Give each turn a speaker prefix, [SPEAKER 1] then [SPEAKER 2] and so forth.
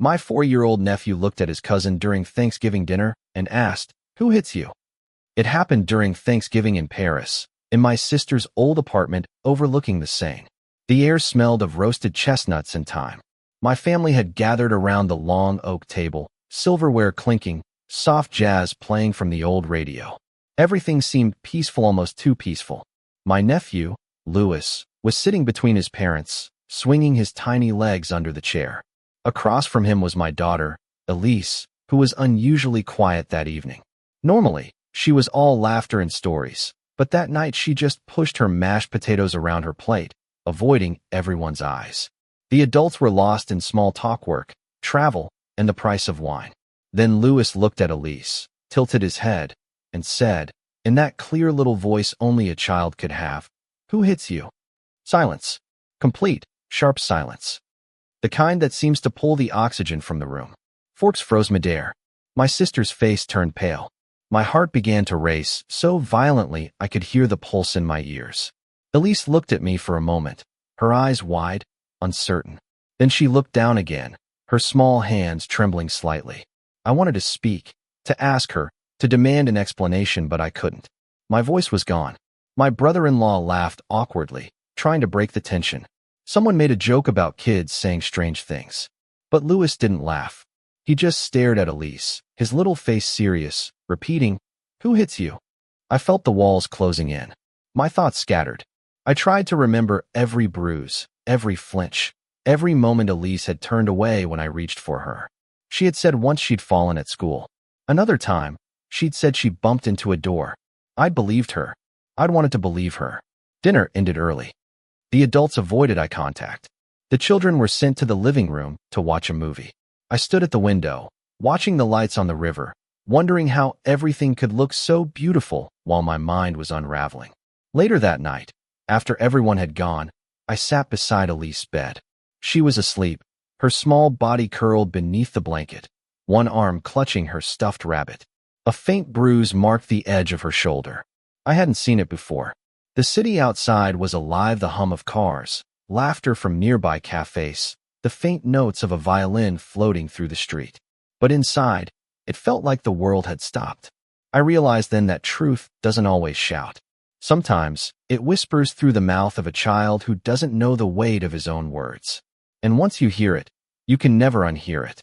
[SPEAKER 1] My 4-year-old nephew looked at his cousin during Thanksgiving dinner and asked, "Who hits you?" It happened during Thanksgiving in Paris, in my sister's old apartment overlooking the Seine. The air smelled of roasted chestnuts and thyme. My family had gathered around the long oak table, silverware clinking, soft jazz playing from the old radio. Everything seemed peaceful, almost too peaceful. My nephew, Louis, was sitting between his parents, swinging his tiny legs under the chair. Across from him was my daughter, Elise, who was unusually quiet that evening. Normally, she was all laughter and stories, but that night she just pushed her mashed potatoes around her plate, avoiding everyone's eyes. The adults were lost in small talk, work, travel, and the price of wine. Then Louis looked at Elise, tilted his head, and said, in that clear little voice only a child could have, "Who hits you?" Silence. Complete, sharp silence. The kind that seems to pull the oxygen from the room. Forks froze midair. My sister's face turned pale. My heart began to race so violently I could hear the pulse in my ears. Elise looked at me for a moment, her eyes wide, uncertain. Then she looked down again, her small hands trembling slightly. I wanted to speak, to ask her, to demand an explanation, but I couldn't. My voice was gone. My brother-in-law laughed awkwardly, trying to break the tension. Someone made a joke about kids saying strange things. But Louis didn't laugh. He just stared at Elise, his little face serious, repeating, "Who hits you?" I felt the walls closing in. My thoughts scattered. I tried to remember every bruise, every flinch, every moment Elise had turned away when I reached for her. She had said once she'd fallen at school. Another time, she'd said she bumped into a door. I'd believed her. I'd wanted to believe her. Dinner ended early. The adults avoided eye contact. The children were sent to the living room to watch a movie. I stood at the window, watching the lights on the river, wondering how everything could look so beautiful while my mind was unraveling. Later that night, after everyone had gone, I sat beside Elise's bed. She was asleep, her small body curled beneath the blanket, one arm clutching her stuffed rabbit. A faint bruise marked the edge of her shoulder. I hadn't seen it before. The city outside was alive, the hum of cars, laughter from nearby cafes, the faint notes of a violin floating through the street. But inside, it felt like the world had stopped. I realized then that truth doesn't always shout. Sometimes, it whispers through the mouth of a child who doesn't know the weight of his own words. And once you hear it, you can never unhear it.